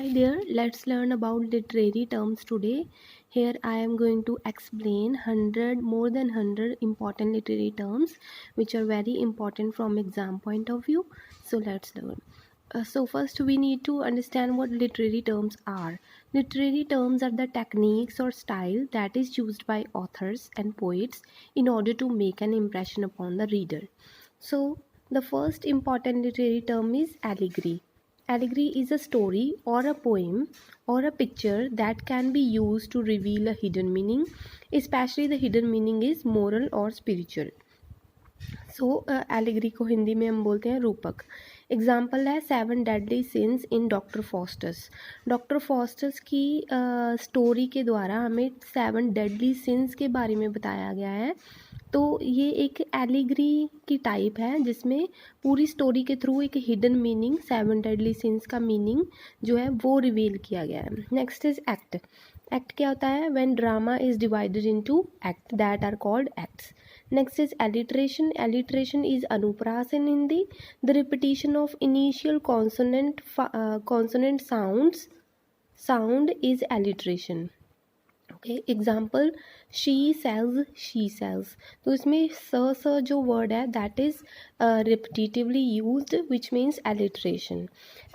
Hi there, let's learn about literary terms today. Here I am going to explain more than 100 important literary terms which are very important from exam point of view. So let's learn. So first we need to understand what literary terms are. Literary terms are the techniques or style that is used by authors and poets in order to make an impression upon the reader. So the first important literary term is allegory. Allegory is a story or a poem or a picture that can be used to reveal a hidden meaning, especially the hidden meaning is moral or spiritual. So allegory को हिंदी में हम बोलते हैं रूपक. Example है 7 deadly since in doctor fosters. Doctor fosters की story के द्वारा हमें 7 डेडली सिंस के बारे में बताया गया है. तो ये एक एलिगरी की टाइप है जिसमें पूरी स्टोरी के थ्रू एक हिडन मीनिंग 7 डेडली सिंस का मीनिंग जो है वो रिवील किया गया है. Next is act. एक्ट क्या होता है? When drama is divided into act that are called acts. Next is alliteration. Alliteration is अनुप्रास in Hindi. The repetition of initial consonant sound is alliteration. Okay. Example she sells. तो इसमें स जो word है that is repetitively used which means alliteration.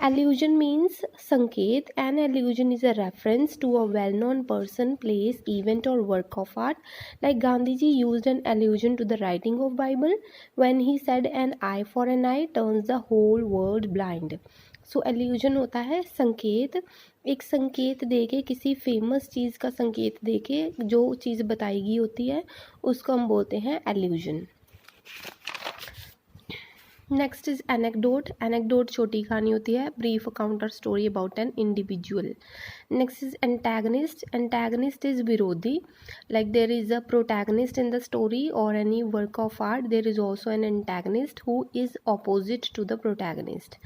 Allusion means संकेत. An allusion is a reference to a well known person, place, event or work of art. Like Gandhi ji used an allusion to the writing of Bible when he said an eye for an eye turns the whole world blind. So allusion होता है संकेत. एक संकेत देके, किसी famous चीज़ का संकेत देके जो चीज़ बताई गई होती है उसको हम बोलते हैं allusion. Next is anecdote. Anecdote छोटी कहानी होती है, brief account or story about an individual. Next is antagonist. Antagonist is विरोधी. Like there is a protagonist in the story or any work of art, there is also an antagonist who is opposite to the protagonist.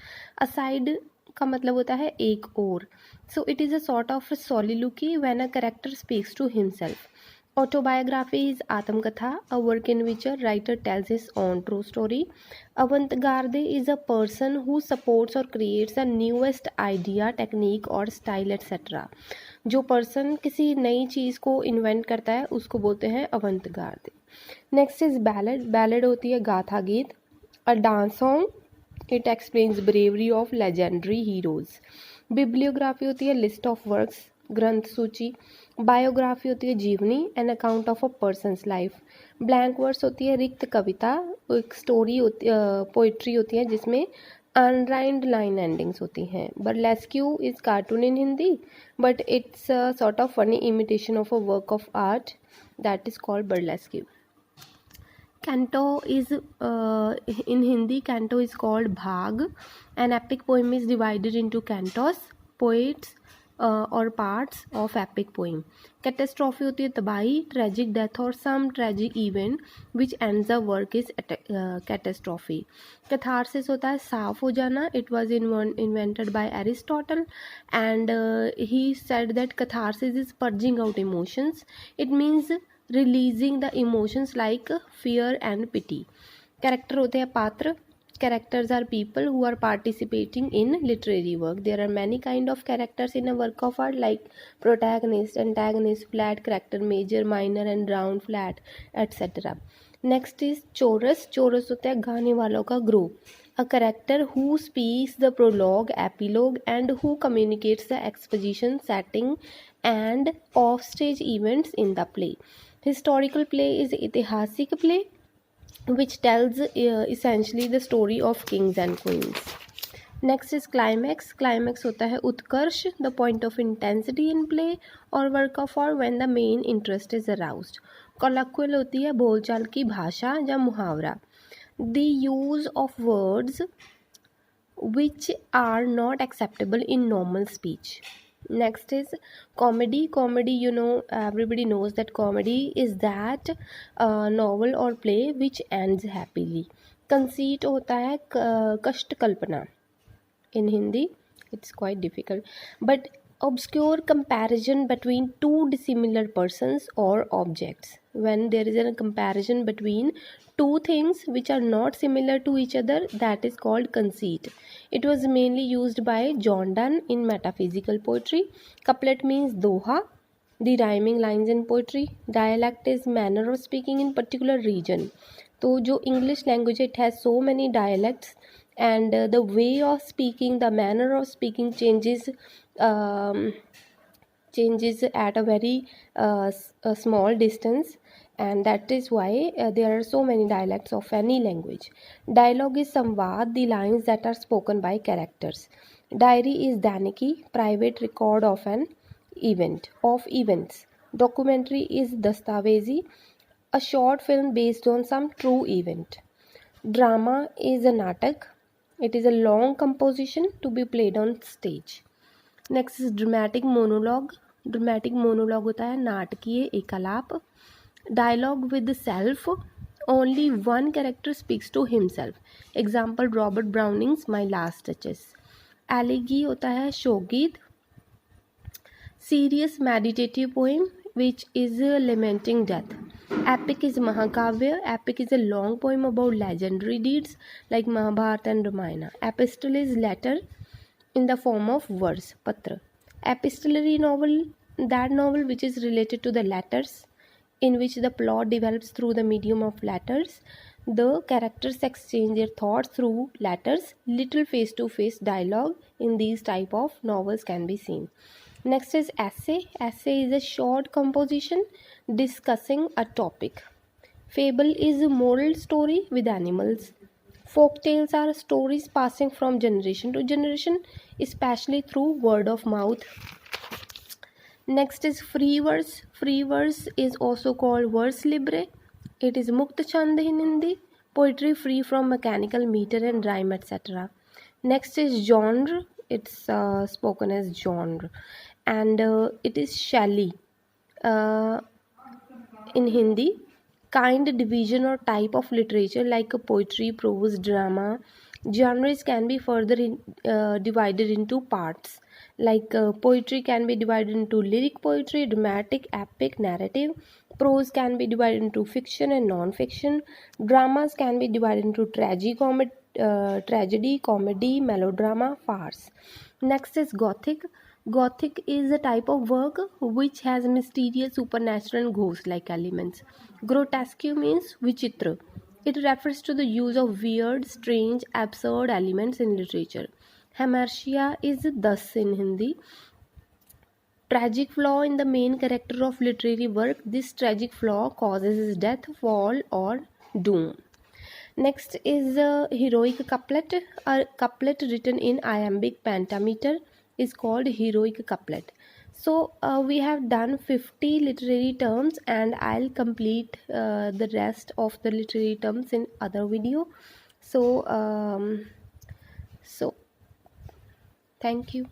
Aside का मतलब होता है एक और. So it is a sort of soliloquy when a character speaks to himself. Autobiography is आत्मकथा, a work in which a writer tells his own true story. Avant-garde is a person who supports or creates a newest idea, technique और style etc. जो person किसी नई चीज़ को invent करता है उसको बोलते हैं avant-garde. Next is ballad. Ballad होती है गाथा गीत. A dance song. It explains bravery of legendary heroes. Bibliography होती है लिस्ट ऑफ वर्क्स, ग्रंथ सूची. बायोग्राफी होती है जीवनी, an account of a person's life. Blank verse होती है रिक्त कविता, एक स्टोरी होती पोइट्री होती है जिसमें अनराइम्ड लाइन एंडिंग्स होती हैं. Burlesque is cartoon in Hindi but it's a sort of funny imitation of a work of art that is called burlesque. Canto is in Hindi, canto is called bhag. An epic poem is divided into cantos, poets or parts of epic poem. Catastrophe होती है तबाही, tragic death or some tragic event which ends the work is catastrophe. Catharsis होता है साफ हो जाना. It was invented by Aristotle and he said that catharsis is purging out emotions. It means releasing the emotions like fear and pity. Character होते हैं पात्र. Characters are people who are participating in literary work. There are many kind of characters in a work of art like protagonist, antagonist, flat character, major, minor and round, flat, etc. Next is chorus. Chorus होता है गाने वालों का group. A character who speaks the prologue, epilogue and who communicates the exposition, setting and offstage events in the play. Historical play is ऐतिहासिक play which tells essentially the story of kings and queens. Next is climax. Climax होता है उत्कर्ष, the point of intensity in play or work of art when the main interest is aroused. Colloquial होती है बोलचाल की भाषा या मुहावरा. The use of words which are not acceptable in normal speech. Next is comedy. Comedy, you know, everybody knows that comedy is that novel or play which ends happily. Conceit होता है कष्ट कल्पना. In Hindi it's quite difficult but Obscure comparison between two dissimilar persons or objects. When there is a comparison between two things which are not similar to each other, that is called conceit. It was mainly used by John Donne in metaphysical poetry. Couplet means doha, the rhyming lines in poetry. Dialect is manner of speaking in particular region. तो जो English language, it has so many dialects, and the way of speaking, the manner of speaking um, changes at a very a small distance, and that is why there are so many dialects of any language. Dialogue is samvad, the lines that are spoken by characters. Diary is daniki, private record of an events. Documentary is dastavezi, a short film based on some true event. Drama is a natak, it is a long composition to be played on stage. Next is dramatic monologue. Dramatic monologue होता है नाटकीय एकालाप. Dialogue with self, only one character speaks to himself. Example Robert Browning's My Last Duchess. Elegy होता है शोकगीत. Serious meditative poem which is lamenting death. Epic is Mahakavya. Epic is a long poem about legendary deeds like Mahabharata and Ramayana. Epistle is letter in the form of verse, patra. Epistolary novel, that novel which is related to the letters, in which the plot develops through the medium of letters. The characters exchange their thoughts through letters. Little face-to-face dialogue in these type of novels can be seen. Next is essay. Essay is a short composition discussing a topic. Fable is a moral story with animals. Folk tales are stories passing from generation to generation, especially through word of mouth. Next is free verse. Free verse is also called verse libre. It is mukta chand in Hindi, poetry free from mechanical meter and rhyme, etc. Next is genre. It's spoken as genre, and it is shalli in Hindi. Kind, division or type of literature like poetry, prose, drama. Genres can be further divided into parts. Like poetry can be divided into lyric poetry, dramatic, epic, narrative. Prose can be divided into fiction and non-fiction. Dramas can be divided into tragedy, comedy, melodrama, farce. Next is Gothic. Gothic is a type of work which has mysterious, supernatural and ghost-like elements. Grotesque means vichitra. It refers to the use of weird, strange, absurd elements in literature. Hamartia is thus in Hindi. Tragic flaw in the main character of literary work. This tragic flaw causes his death, fall, or doom. Next is a heroic couplet. A couplet written in iambic pentameter is called heroic couplet. So we have done 50 literary terms, and I'll complete the rest of the literary terms in other video. So thank you.